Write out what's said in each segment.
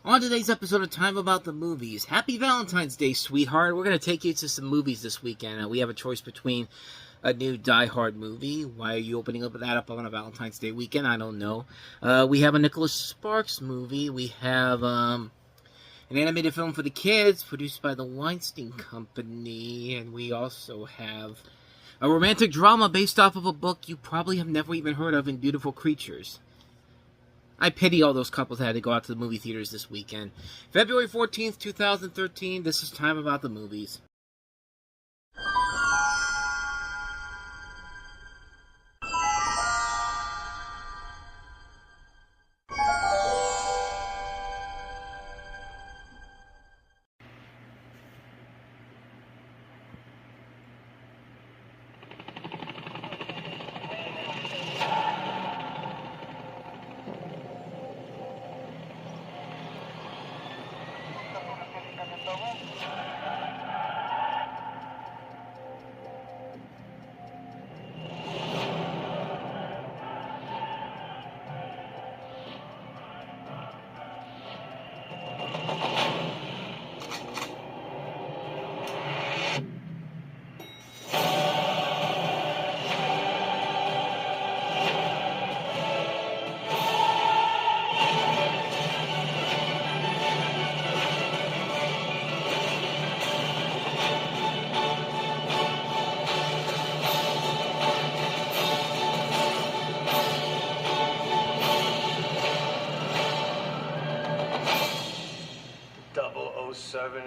On today's episode of Time About the Movies, happy Valentine's Day, sweetheart. We're going to take you to some movies this weekend. We have a choice between a new Die Hard movie. Why are you opening that up on a Valentine's Day weekend? I don't know. We have a Nicholas Sparks movie. We have an animated film for the kids produced by the Weinstein Company. And we also have a romantic drama based off of a book you probably have never even heard of in Beautiful Creatures. I pity all those couples that had to go out to the movie theaters this weekend. February 14th, 2013, this is Time About the Movies.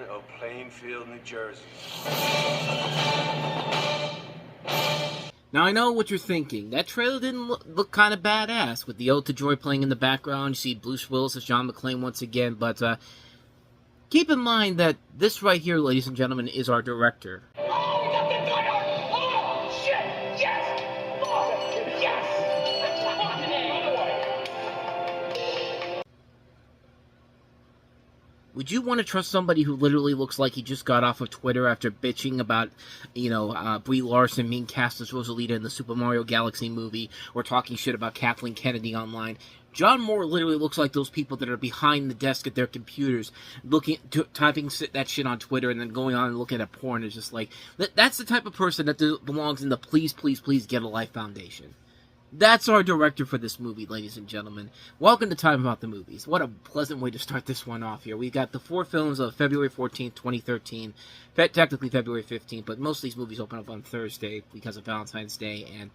Of Plainfield, New Jersey. Now, I know what you're thinking. That trailer didn't look kind of badass, with the Ode to Joy playing in the background. You see Bruce Willis as John McClane once again, but keep in mind that this right here, ladies and gentlemen, is our director. Oh, we got the Die Hard! Oh, shit! Yes! Oh, yes! Would you want to trust somebody who literally looks like he just got off of Twitter after bitching about, Brie Larson being cast as Rosalita in the Super Mario Galaxy movie, or talking shit about Kathleen Kennedy online? John Moore literally looks like those people that are behind the desk at their computers, typing that shit on Twitter and then going on and looking at porn. It's just like, that's the type of person that belongs in the Please, Please, Please Get a Life Foundation. That's our director for this movie, ladies and gentlemen. Welcome to Time About the Movies. What a pleasant way to start this one off here. We've got the 4 films of February 14th, 2013. Technically February 15th, but most of these movies open up on Thursday because of Valentine's Day, and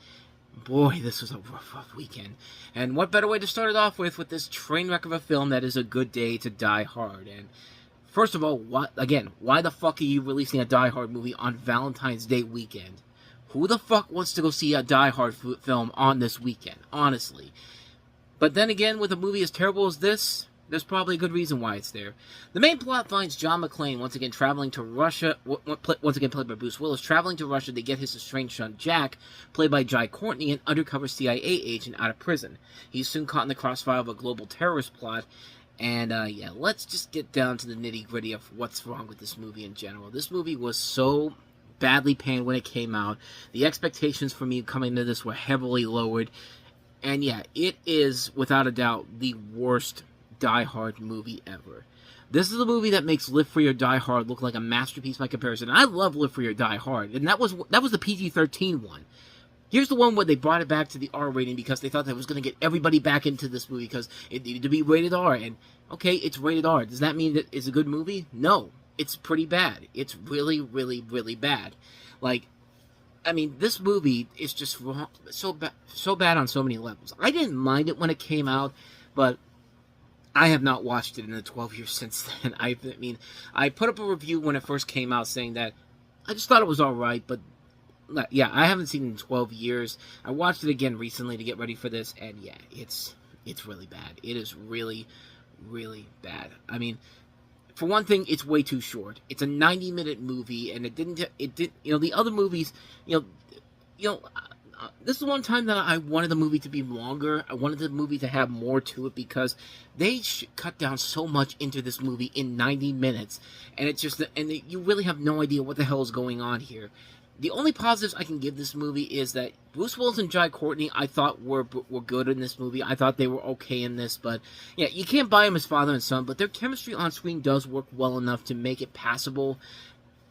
boy, this was a rough weekend. And what better way to start it off with this train wreck of a film that is a good day to Die Hard. And first of all, why the fuck are you releasing a Die Hard movie on Valentine's Day weekend? Who the fuck wants to go see a Die Hard film on this weekend, honestly? But then again, with a movie as terrible as this, there's probably a good reason why it's there. The main plot finds John McClane once again traveling to Russia, once again played by Bruce Willis, traveling to Russia to get his estranged son Jack, played by Jai Courtney, an undercover CIA agent, out of prison. He's soon caught in the crossfire of a global terrorist plot. And, let's just get down to the nitty-gritty of what's wrong with this movie in general. This movie was so badly panned when it came out. The expectations for me coming into this were heavily lowered. And yeah, it is, without a doubt, the worst Die Hard movie ever. This is a movie that makes Live Free or Die Hard look like a masterpiece by comparison. And I love Live Free or Die Hard, and that was the PG-13 one. Here's the one where they brought it back to the R rating because they thought that was going to get everybody back into this movie because it needed to be rated R. And, okay, it's rated R. Does that mean that it's a good movie? No. It's pretty bad. It's really, really, really bad. This movie is just wrong, so bad on so many levels. I didn't mind it when it came out, but I have not watched it in the 12 years since then. I put up a review when it first came out saying that I just thought it was alright, but yeah, I haven't seen it in 12 years. I watched it again recently to get ready for this, and yeah, it's really bad. It is really, really bad. For one thing, it's way too short. It's a 90-minute movie, and the other movies, this is one time that I wanted the movie to be longer. I wanted the movie to have more to it because they cut down so much into this movie in 90 minutes, and you really have no idea what the hell is going on here. The only positives I can give this movie is that Bruce Willis and Jai Courtney, I thought were good in this movie. I thought they were okay in this, but yeah, you can't buy them as father and son, but their chemistry on screen does work well enough to make it passable.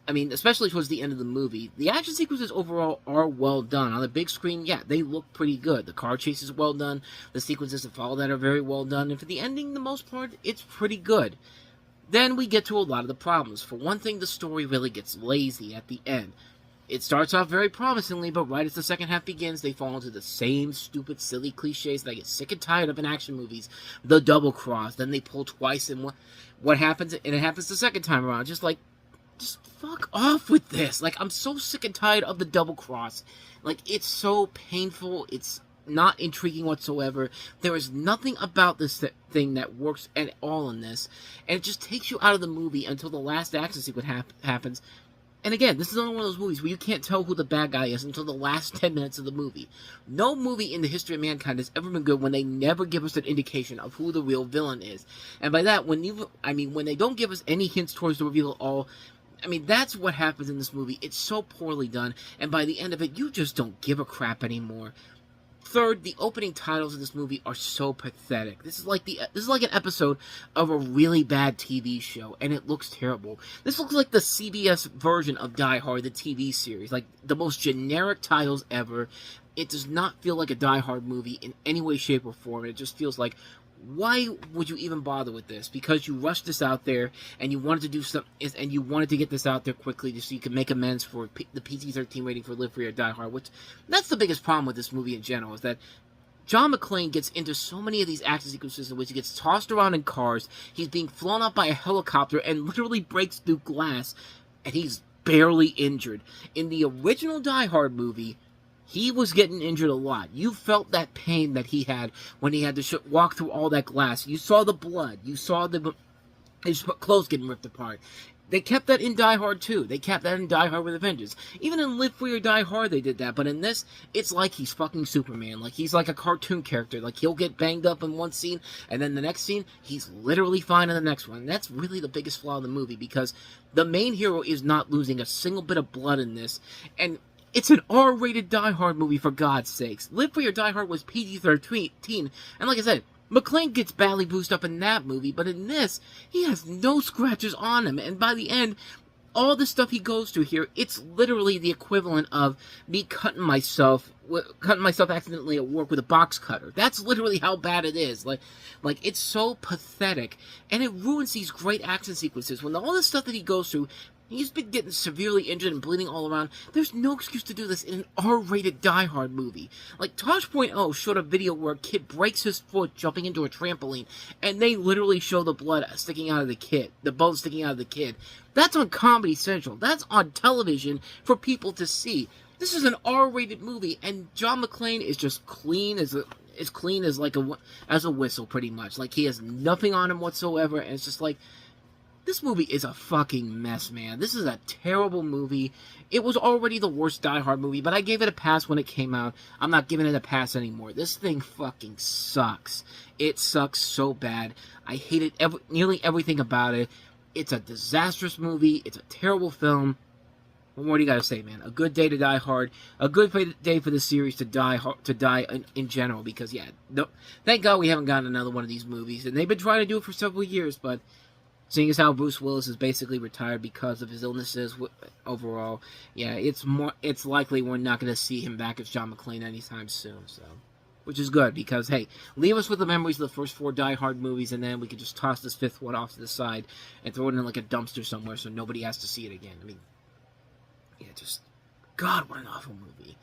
I mean, especially towards the end of the movie. The action sequences overall are well done. On the big screen, yeah, they look pretty good. The car chase is well done. The sequences that follow that are very well done. And for the ending, the most part, it's pretty good. Then we get to a lot of the problems. For one thing, the story really gets lazy at the end. It starts off very promisingly, but right as the second half begins, they fall into the same stupid, silly cliches that I get sick and tired of in action movies. The double cross, then they pull twice, and what happens? And it happens the second time around. Just fuck off with this. Like, I'm so sick and tired of the double cross. Like, it's so painful. It's not intriguing whatsoever. There is nothing about this thing that works at all in this, and it just takes you out of the movie until the last action sequence happens. And again, this is another one of those movies where you can't tell who the bad guy is until the last 10 minutes of the movie. No movie in the history of mankind has ever been good when they never give us an indication of who the real villain is. And by that, when they don't give us any hints towards the reveal at all, I mean, that's what happens in this movie. It's so poorly done, and by the end of it, you just don't give a crap anymore. Third, the opening titles of this movie are so pathetic. This is like an episode of a really bad TV show, and it looks terrible. This looks like the CBS version of Die Hard, the TV series. Like, the most generic titles ever. It does not feel like a Die Hard movie in any way, shape, or form. It just feels like, why would you even bother with this? Because you rushed this out there, and you wanted to do something, and you wanted to get this out there quickly just so you could make amends for the PG-13 rating for Live Free or Die Hard, which, that's the biggest problem with this movie in general, is that John McClane gets into so many of these action sequences in which he gets tossed around in cars, he's being flown up by a helicopter, and literally breaks through glass, and he's barely injured. In the original Die Hard movie, he was getting injured a lot. You felt that pain that he had when he had to walk through all that glass. You saw the blood. You saw his clothes getting ripped apart. They kept that in Die Hard 2. They kept that in Die Hard with a Vengeance. Even in Live Free or Die Hard, they did that. But in this, it's like he's fucking Superman. Like, he's like a cartoon character. Like, he'll get banged up in one scene, and then the next scene, he's literally fine in the next one. And that's really the biggest flaw in the movie, because the main hero is not losing a single bit of blood in this. And it's an R-rated Die Hard movie, for God's sakes. Live Free or Die Hard was PG-13, and like I said, McClane gets badly boosted up in that movie, but in this, he has no scratches on him, and by the end, all the stuff he goes through here, it's literally the equivalent of me cutting myself accidentally at work with a box cutter. That's literally how bad it is. Like it's so pathetic, and it ruins these great action sequences. When all the stuff that he goes through, he's been getting severely injured and bleeding all around. There's no excuse to do this in an R-rated Die Hard movie. Like, Tosh.0 showed a video where a kid breaks his foot jumping into a trampoline, and they literally show the blood sticking out of the kid, the bone sticking out of the kid. That's on Comedy Central. That's on television for people to see. This is an R-rated movie, and John McClane is just clean as a whistle, pretty much. Like, he has nothing on him whatsoever, and it's just like, this movie is a fucking mess, man. This is a terrible movie. It was already the worst Die Hard movie, but I gave it a pass when it came out. I'm not giving it a pass anymore. This thing fucking sucks. It sucks so bad. I hated nearly everything about it. It's a disastrous movie. It's a terrible film. What more do you gotta say, man? A good day to Die Hard. A good day for the series to die in general, because, yeah, no, thank God we haven't gotten another one of these movies. And they've been trying to do it for several years, but seeing as how Bruce Willis is basically retired because of his illnesses overall, yeah, it's likely we're not going to see him back as John McClane anytime soon, so. Which is good, because, hey, leave us with the memories of the first 4 Die Hard movies, and then we can just toss this 5th one off to the side and throw it in like a dumpster somewhere so nobody has to see it again. I mean, yeah, just, God, what an awful movie.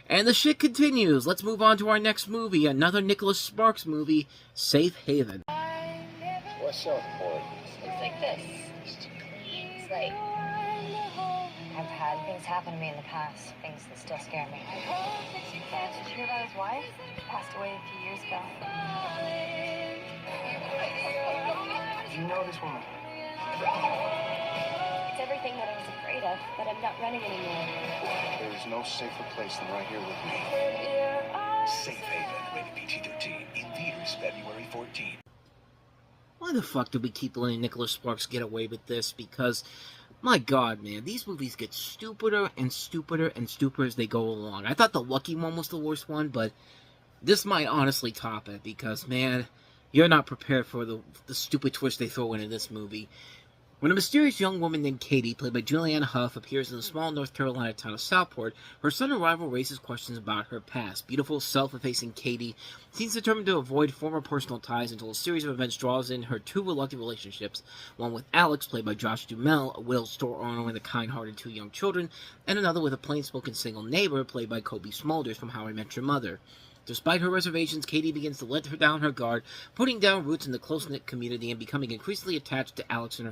And the shit continues. Let's move on to our next movie, another Nicholas Sparks movie, Safe Haven. What's so important? It's like this. It's like I've had things happen to me in the past, things that still scare me. Did you hear about his wife? She passed away a few years ago. You know this woman? It's everything that I was afraid of, but I'm not running anymore. There is no safer place than right here with me. Safe Haven, rated PG-13, in theaters February 14. why the fuck did we keep letting Nicholas Sparks get away with this? Because, my god, man, these movies get stupider and stupider and stupider as they go along. I thought The Lucky One was the worst one, but this might honestly top it, because, man, you're not prepared for the stupid twist they throw in this movie. When a mysterious young woman named Katie, played by Julianne Hough, appears in the small North Carolina town of Southport, her sudden arrival raises questions about her past. Beautiful, self-effacing Katie seems determined to avoid former personal ties until a series of events draws in her two reluctant relationships, one with Alex, played by Josh Duhamel, a widowed store owner with a kind-hearted two young children, and another with a plain-spoken single neighbor, played by Kobe Smulders from How I Met Your Mother. Despite her reservations, Katie begins to let her down her guard, putting down roots in the close-knit community and becoming increasingly attached to Alex and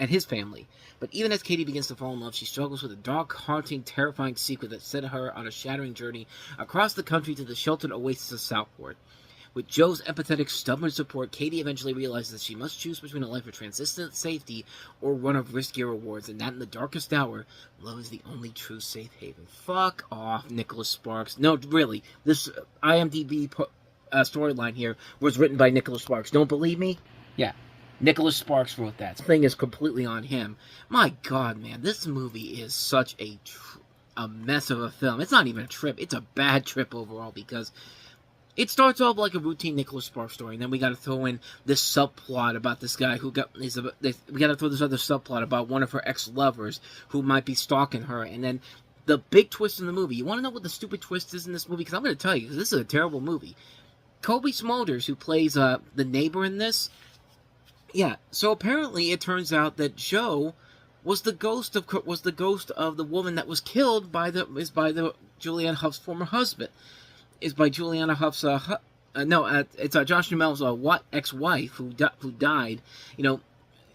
his family. But even as Katie begins to fall in love, she struggles with a dark, haunting, terrifying secret that set her on a shattering journey across the country to the sheltered oasis of Southport. With Joe's empathetic, stubborn support, Katie eventually realizes that she must choose between a life of transcendent safety or one of riskier rewards, and that in the darkest hour, love is the only true safe haven. Fuck off, Nicholas Sparks. No, really, this IMDb storyline here was written by Nicholas Sparks. Don't believe me? Yeah, Nicholas Sparks wrote that. This thing is completely on him. My god, man, this movie is such a mess of a film. It's not even a trip. It's a bad trip overall, because it starts off like a routine Nicholas Sparks story, and then we got to throw in this subplot about this guy who we got to throw this other subplot about one of her ex-lovers who might be stalking her, and then the big twist in the movie. You want to know what the stupid twist is in this movie? Because I'm going to tell you, because this is a terrible movie. Kobe Smulders, who plays the neighbor in this, yeah. So apparently, it turns out that Joe was the ghost of the woman that was killed by Julianne Hough's former husband. Is by Julianne Hough's it's Josh Duhamel's ex-wife who died, you know,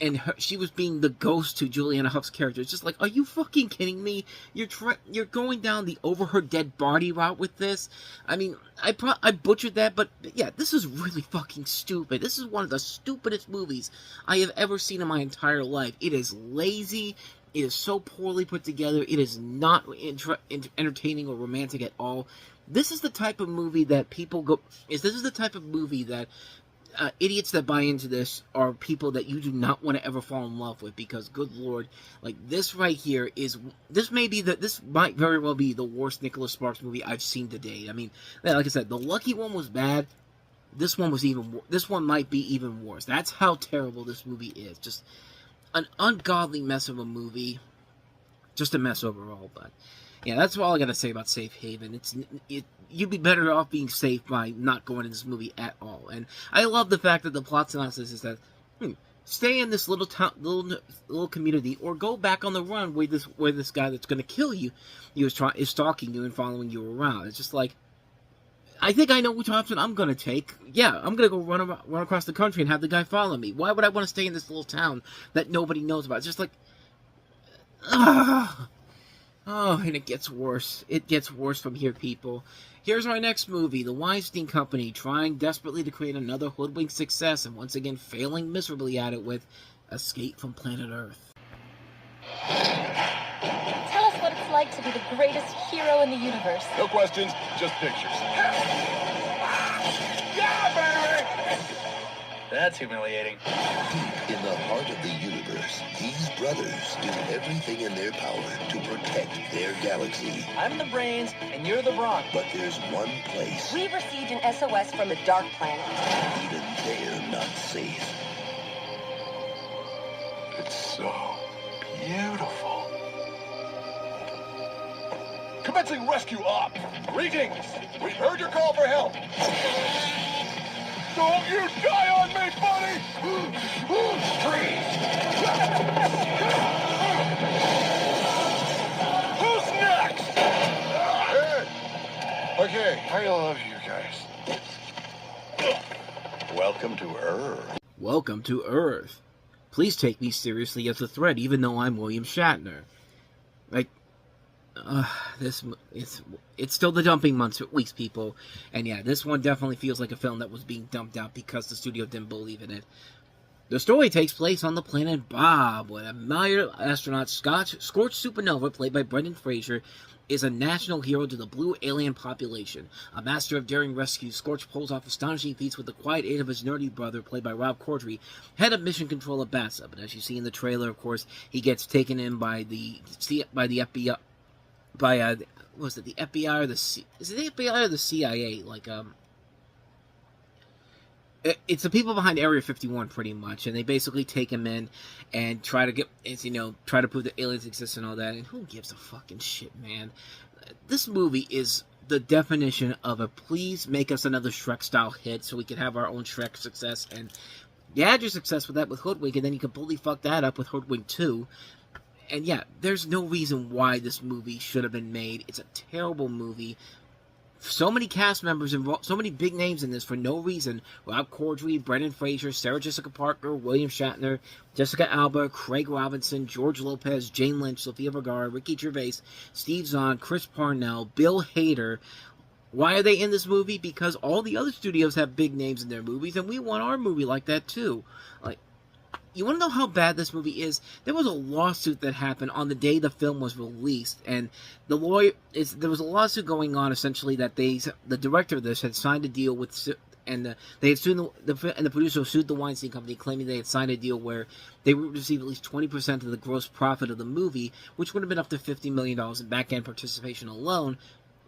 and she was being the ghost to Julianne Hough's character. It's just like, are you fucking kidding me? You're going down the over her dead body route with this. I mean, I butchered that, but yeah, this is really fucking stupid. This is one of the stupidest movies I have ever seen in my entire life. It is lazy. It is so poorly put together. It is not entertaining or romantic at all. This is the type of movie that this is the type of movie that idiots that buy into this are people that you do not want to ever fall in love with, because good lord, like this right here this might very well be the worst Nicholas Sparks movie I've seen to date. I mean, like I said, The Lucky One was bad. This one might be even worse. That's how terrible this movie is. Just an ungodly mess of a movie. Just a mess overall, but yeah, that's all I gotta say about Safe Haven. You'd be better off being safe by not going in this movie at all. And I love the fact that the plot synopsis is that stay in this little community, or go back on the run where this guy that's gonna kill you is stalking you and following you around. It's just like, I think I know which option I'm gonna take. Yeah, I'm gonna go run across the country and have the guy follow me. Why would I want to stay in this little town that nobody knows about? It's just like, oh, and it gets worse. It gets worse from here, people. Here's our next movie, The Weinstein Company, trying desperately to create another hoodwink success and once again failing miserably at it with Escape from Planet Earth. Tell us what it's like to be the greatest hero in the universe. No questions, just pictures. Yeah, baby! That's humiliating. Deep in the heart of the universe, these brothers do everything in their power to protect their galaxy. I'm the brains, and you're the brawn. But there's one place We've received an SOS from the Dark Planet. even they're not safe. It's so beautiful. Commencing rescue op. Greetings. We've heard your call for help. Don't you die on me, buddy! Freeze! Who's next? Hey. Okay, I love you guys. Welcome to Earth. Welcome to Earth. Please take me seriously as a threat, even though I'm William Shatner. Like, it's still the dumping weeks, people, and yeah, this one definitely feels like a film that was being dumped out because the studio didn't believe in it. The story takes place on the planet Bob, where a minor astronaut Scorch Supernova, played by Brendan Fraser, is a national hero to the blue alien population. A master of daring rescues, Scorch pulls off astonishing feats with the quiet aid of his nerdy brother, played by Rob Corddry, head of mission control at BASA. But as you see in the trailer, of course, he gets taken in by the FBI, was it the FBI or the is it the FBI or the CIA? It's the people behind Area 51, pretty much, and they basically take him in and try to prove that aliens exist and all that. And who gives a fucking shit, man? This movie is the definition of a please make us another Shrek-style hit so we can have our own Shrek success. And you had your success with that with Hoodwink, and then you completely fucked that up with Hoodwink 2. And yeah, there's no reason why this movie should have been made. It's a terrible movie. So many cast members involved, so many big names in this for no reason. Rob Corddry, Brendan Fraser, Sarah Jessica Parker, William Shatner, Jessica Alba, Craig Robinson, George Lopez, Jane Lynch, Sofia Vergara, Ricky Gervais, Steve Zahn, Chris Parnell, Bill Hader. Why are they in this movie? Because all the other studios have big names in their movies, and we want our movie like that too. You want to know how bad this movie is? There was a lawsuit that happened on the day the film was released, and there was a lawsuit going on, essentially, that the director of this had signed a deal with, and they had sued the producer sued the Weinstein Company, claiming they had signed a deal where they would receive at least 20% of the gross profit of the movie, which would have been up to $50 million in back-end participation alone.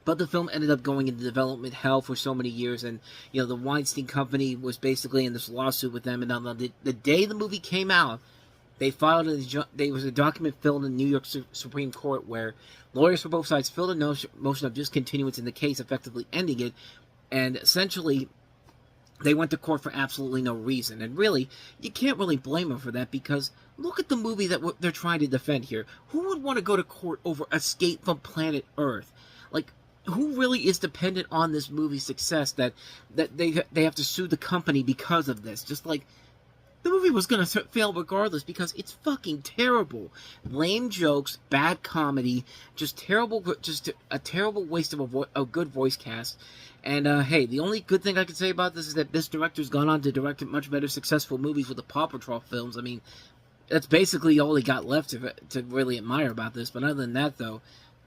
But the film ended up going into development hell for so many years, and the Weinstein Company was basically in this lawsuit with them. And on the day the movie came out, there was a document filled in New York Supreme Court where lawyers for both sides filed a motion of discontinuance in the case, effectively ending it. And essentially, they went to court for absolutely no reason. And really, you can't really blame them for that, because look at the movie that they're trying to defend here. Who would want to go to court over Escape from Planet Earth? Who really is dependent on this movie's success that they have to sue the company because of this? Just like, the movie was going to fail regardless because it's fucking terrible. Lame jokes, bad comedy, just a terrible waste of a good voice cast. And hey, the only good thing I can say about this is that this director's gone on to direct much better successful movies with the Paw Patrol films. I mean, that's basically all he got left to really admire about this. But other than that, though,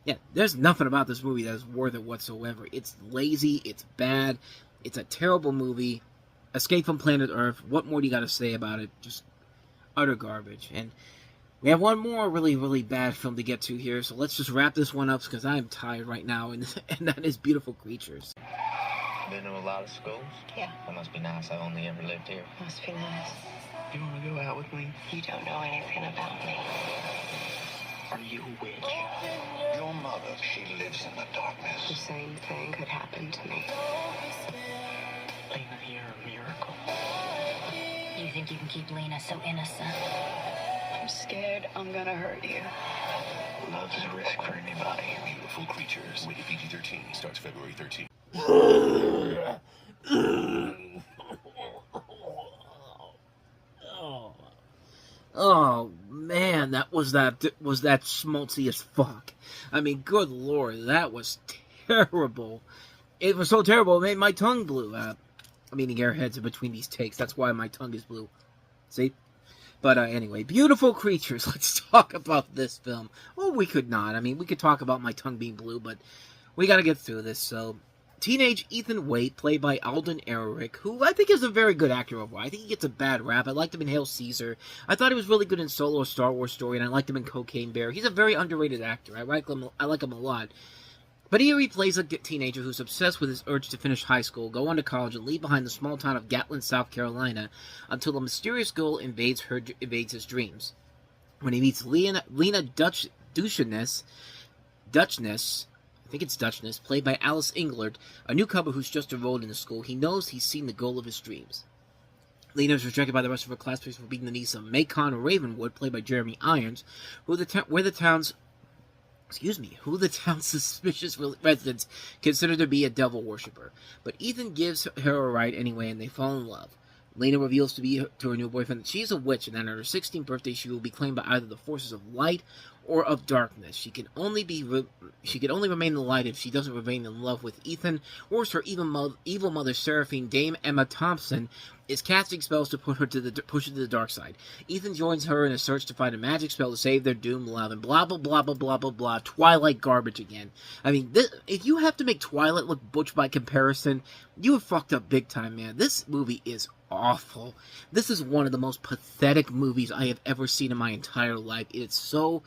yeah, there's nothing about this movie that is worth it whatsoever. It's lazy, it's bad, it's a terrible movie. Escape from Planet Earth, what more do you got to say about it? Just utter garbage. And we have one more really, really bad film to get to here, so let's just wrap this one up because I'm tired right now, and that is Beautiful Creatures. Been to a lot of schools? Yeah. That must be nice. I've only ever lived here. Must be nice. You want to go out with me? You don't know anything about me. Are you a witch? Your mother, she lives in the darkness. The same thing could happen to me. Lena, you're a miracle. You think you can keep Lena so innocent? I'm scared I'm gonna hurt you. Love's a risk for anybody. Beautiful Creatures, rated PG-13, starts February 13th. Oh man, was that schmaltzy as fuck. I mean, good lord, that was terrible. It was so terrible it made my tongue blue. Meaning airheads in between these takes. That's why my tongue is blue. See? But anyway, Beautiful Creatures. Let's talk about this film. Well, we could not. I mean, we could talk about my tongue being blue, but we got to get through this. So, teenage Ethan Wade, played by Alden Ehrenreich, who I think is a very good actor overall. I think he gets a bad rap. I liked him in Hail Caesar. I thought he was really good in Solo: A Star Wars Story, and I liked him in Cocaine Bear. He's a very underrated actor. I like him a lot. But here he plays a teenager who's obsessed with his urge to finish high school, go on to college, and leave behind the small town of Gatlin, South Carolina, until a mysterious girl invades his dreams. When he meets Lena Dutchness, I think it's Dutchness, played by Alice Englert, a newcomer who's just enrolled in the school, he knows he's seen the goal of his dreams. Lena is rejected by the rest of her classmates for being the niece of Macon Ravenwood, played by Jeremy Irons, who the town's suspicious residents consider to be a devil worshipper. But Ethan gives her a ride anyway, and they fall in love. Lena reveals to her new boyfriend that she's a witch, and that on her 16th birthday she will be claimed by either the forces of light or of darkness. She can only remain in the light if she doesn't remain in love with Ethan, or her evil mother Seraphine, Dame Emma Thompson, is casting spells to push her to the dark side. Ethan joins her in a search to find a magic spell to save their doomed love, and blah blah blah blah blah blah blah. Twilight garbage again. I mean, if you have to make Twilight look butch by comparison, you have fucked up big time, man. This movie is awful. This is one of the most pathetic movies I have ever seen in my entire life. It's so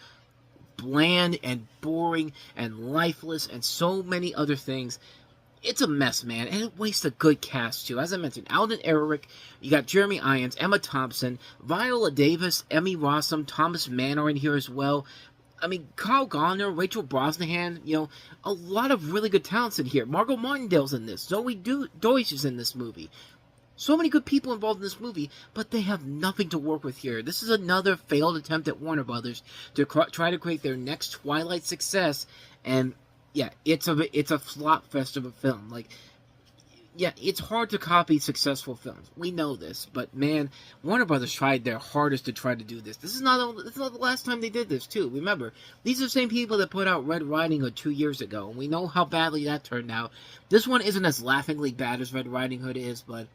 bland and boring and lifeless and so many other things. It's a mess, man, and it wastes a good cast, too. As I mentioned, Alden Ehrenreich, you got Jeremy Irons, Emma Thompson, Viola Davis, Emmy Rossum, Thomas Mann are in here as well. I mean, Carl Gardner, Rachel Brosnahan, a lot of really good talents in here. Margot Martindale's in this. Zoe Deutsch is in this movie. So many good people involved in this movie, but they have nothing to work with here. This is another failed attempt at Warner Brothers to try to create their next Twilight success, and yeah, it's a flop fest of a film. Like, yeah, it's hard to copy successful films. We know this, but man, Warner Brothers tried their hardest to try to do this. This is not the last time they did this, too. Remember, these are the same people that put out Red Riding Hood 2 years ago, and we know how badly that turned out. This one isn't as laughingly bad as Red Riding Hood is, but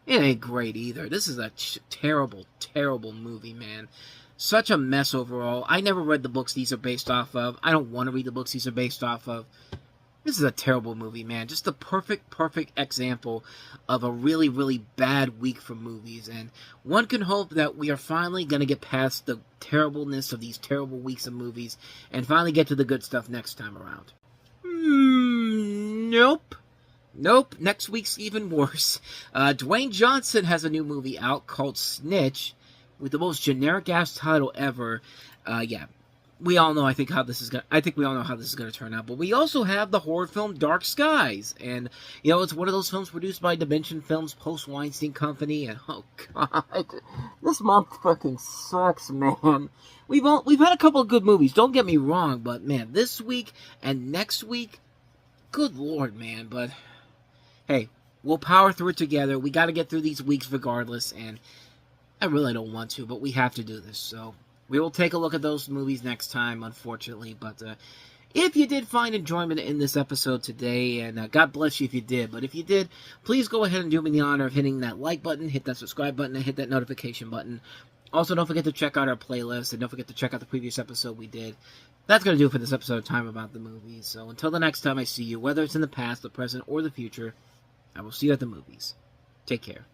it ain't great either. This is a terrible, terrible movie, man. Such a mess overall. I never read the books these are based off of. I don't want to read the books these are based off of. This is a terrible movie, man. Just the perfect example of a really, really bad week for movies. And one can hope that we are finally going to get past the terribleness of these terrible weeks of movies and finally get to the good stuff next time around. Nope. Next week's even worse. Dwayne Johnson has a new movie out called Snitch, with the most generic-ass title ever. Yeah, we all know. I think we all know how this is gonna turn out. But we also have the horror film Dark Skies, and it's one of those films produced by Dimension Films, Post Weinstein Company. And oh god, this month fucking sucks, man. We've had a couple of good movies. Don't get me wrong, but man, this week and next week, good lord, man. But hey, we'll power through it together. We got to get through these weeks regardless, and I really don't want to, but we have to do this, so we will take a look at those movies next time, unfortunately. But if you did find enjoyment in this episode today, and God bless you if you did, but if you did, please go ahead and do me the honor of hitting that like button, hit that subscribe button, and hit that notification button. Also, don't forget to check out our playlist, and don't forget to check out the previous episode we did. That's going to do it for this episode of Time About the Movies. So until the next time I see you, whether it's in the past, the present, or the future, I will see you at the movies. Take care.